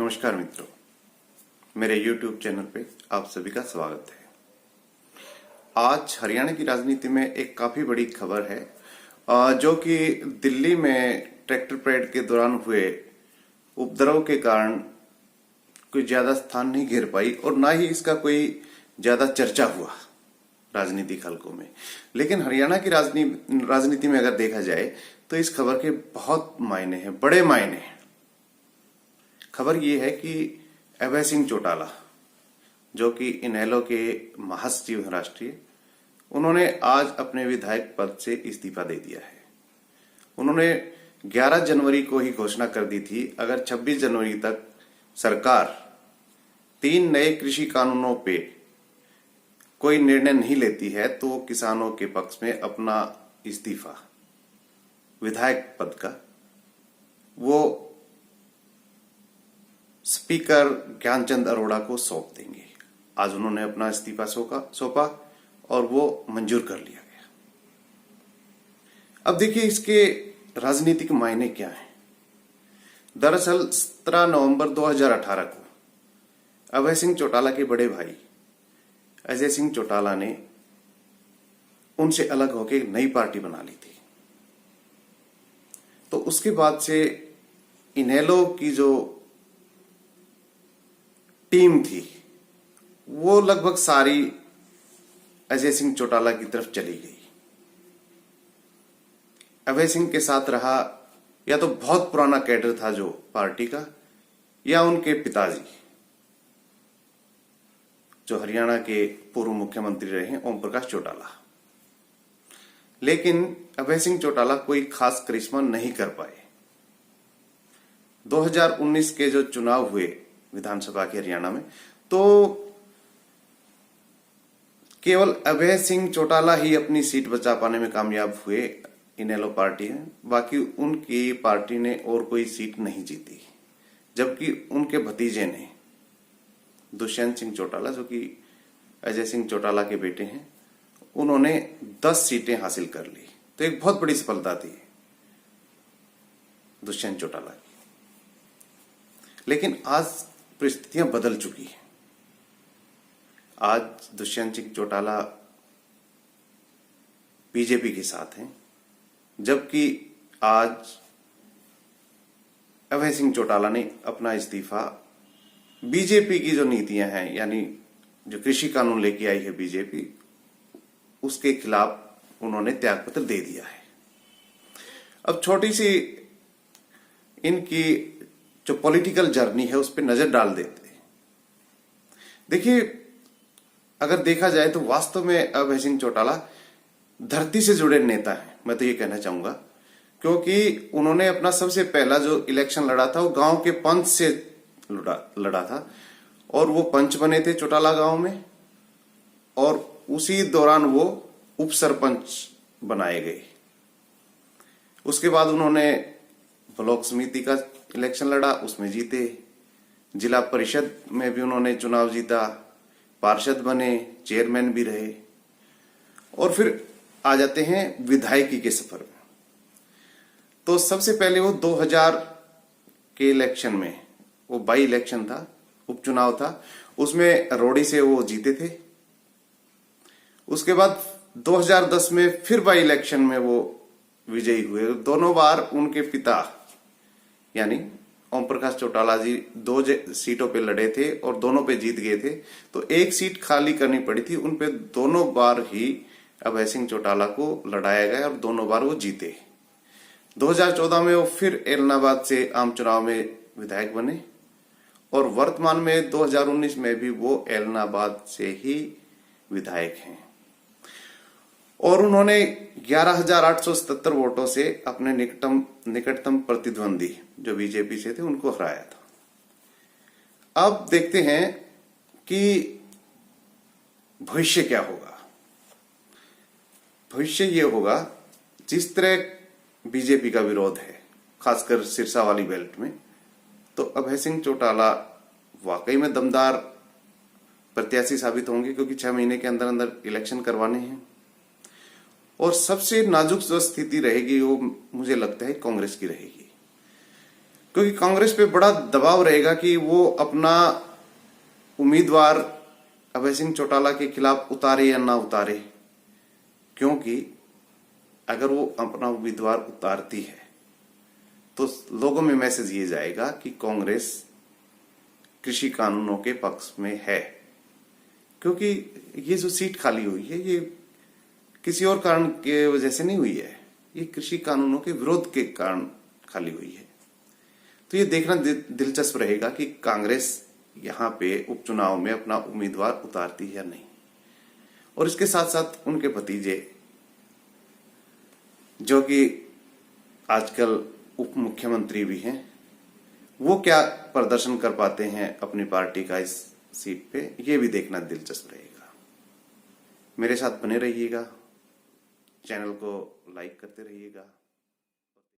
नमस्कार मित्रों, मेरे YouTube चैनल पे आप सभी का स्वागत है। आज हरियाणा की राजनीति में एक काफी बड़ी खबर है जो कि दिल्ली में ट्रैक्टर परेड के दौरान हुए उपद्रव के कारण कोई ज्यादा स्थान नहीं घेर पाई और ना ही इसका कोई ज्यादा चर्चा हुआ राजनीतिक हलकों में। लेकिन हरियाणा की राजनीति में अगर देखा जाए तो इस खबर के बहुत मायने हैं, बड़े मायने हैं। खबर ये है कि अभय सिंह चौटाला, जो कि इनेलो के महासचिव हैं राष्ट्रीय, उन्होंने आज अपने विधायक पद से इस्तीफा दे दिया है। उन्होंने 11 जनवरी को ही घोषणा कर दी थी, अगर 26 जनवरी तक सरकार 3 नए कृषि कानूनों पे कोई निर्णय नहीं लेती है तो किसानों के पक्ष में अपना इस्तीफा विधायक पद का वो स्पीकर ज्ञानचंद अरोड़ा को सौंप देंगे। आज उन्होंने अपना इस्तीफा सौंपा और वो मंजूर कर लिया गया। अब देखिए इसके राजनीतिक मायने क्या हैं। दरअसल 17 नवंबर 2018 को अभय सिंह चौटाला के बड़े भाई अजय सिंह चौटाला ने उनसे अलग होकर नई पार्टी बना ली थी। तो उसके बाद से इनेलो की जो टीम थी वो लगभग सारी अजय सिंह चौटाला की तरफ चली गई। अभय सिंह के साथ रहा या तो बहुत पुराना कैडर था जो पार्टी का, या उनके पिताजी जो हरियाणा के पूर्व मुख्यमंत्री रहे हैं, ओम प्रकाश चौटाला। लेकिन अभय सिंह चौटाला कोई खास करिश्मा नहीं कर पाए। 2019 के जो चुनाव हुए विधानसभा के हरियाणा में, तो केवल अभय सिंह चौटाला ही अपनी सीट बचा पाने में कामयाब हुए इनेलो पार्टी है। बाकी उनकी पार्टी ने और कोई सीट नहीं जीती, जबकि उनके भतीजे ने दुष्यंत सिंह चौटाला, जो कि अजय सिंह चौटाला के बेटे हैं, उन्होंने 10 सीटें हासिल कर ली। तो एक बहुत बड़ी सफलता थी दुष्यंत चौटाला की। लेकिन आज परिस्थितियां बदल चुकी हैं। आज दुष्यंत सिंह चौटाला बीजेपी के साथ हैं, जबकि आज अभय सिंह चौटाला ने अपना इस्तीफा बीजेपी की जो नीतियां हैं, यानी जो कृषि कानून लेके आई है बीजेपी, उसके खिलाफ उन्होंने त्यागपत्र दे दिया है। अब छोटी सी इनकी जो पॉलिटिकल जर्नी है उस पर नजर डाल देते हैं। देखिए, अगर देखा जाए तो वास्तव में अभय सिंह चौटाला धरती से जुड़े नेता हैं, मैं तो ये कहना चाहूंगा, क्योंकि उन्होंने अपना सबसे पहला जो इलेक्शन लड़ा था वो गांव के पंच से लड़ा था और वो पंच बने थे चौटाला गांव में, और उसी दौरान वो उप सरपंच बनाए गए। उसके बाद उन्होंने ब्लॉक समिति का इलेक्शन लड़ा, उसमें जीते। जिला परिषद में भी उन्होंने चुनाव जीता, पार्षद बने, चेयरमैन भी रहे। और फिर आ जाते हैं विधायकी के सफर में। तो सबसे पहले वो 2000 के इलेक्शन में, वो बाई इलेक्शन था, उपचुनाव था, उसमें रोड़ी से वो जीते थे। उसके बाद 2010 में फिर बाई इलेक्शन में वो विजयी हुए। दोनों बार उनके पिता यानी ओम प्रकाश चौटाला जी 2 सीटों पे लड़े थे और दोनों पे जीत गए थे। तो एक सीट खाली करनी पड़ी थी, उन पे दोनों बार ही अभय सिंह चौटाला को लड़ाया गया और दोनों बार वो जीते। 2014 में वो फिर एलनाबाद से आम चुनाव में विधायक बने और वर्तमान में 2019 में भी वो एलनाबाद से ही विधायक हैं। और उन्होंने 11,877 वोटों से अपने निकटतम प्रतिद्वंदी जो बीजेपी से थे उनको हराया था। अब देखते हैं कि भविष्य क्या होगा। भविष्य ये होगा, जिस तरह बीजेपी का विरोध है खासकर सिरसा वाली बेल्ट में, तो अभय सिंह चौटाला वाकई में दमदार प्रत्याशी साबित होंगे, क्योंकि 6 महीने के अंदर अंदर इलेक्शन करवाने हैं। और सबसे नाजुक जो स्थिति रहेगी वो मुझे लगता है कांग्रेस की रहेगी। क्योंकि कांग्रेस पे बड़ा दबाव रहेगा कि वो अपना उम्मीदवार अभय सिंह चौटाला के खिलाफ उतारे या ना उतारे, क्योंकि अगर वो अपना उम्मीदवार उतारती है तो लोगों में मैसेज ये जाएगा कि कांग्रेस कृषि कानूनों के पक्ष में है। क्योंकि ये जो सीट खाली हुई है ये किसी और कारण के वजह से नहीं हुई है, ये कृषि कानूनों के विरोध के कारण खाली हुई है। तो ये देखना दिलचस्प रहेगा कि कांग्रेस यहाँ पे उपचुनाव में अपना उम्मीदवार उतारती है या नहीं। और इसके साथ साथ उनके भतीजे जो कि आजकल उप मुख्यमंत्री भी हैं, वो क्या प्रदर्शन कर पाते हैं अपनी पार्टी का इस सीट पे, ये भी देखना दिलचस्प रहेगा। मेरे साथ बने रहिएगा, चैनल को लाइक करते रहिएगा।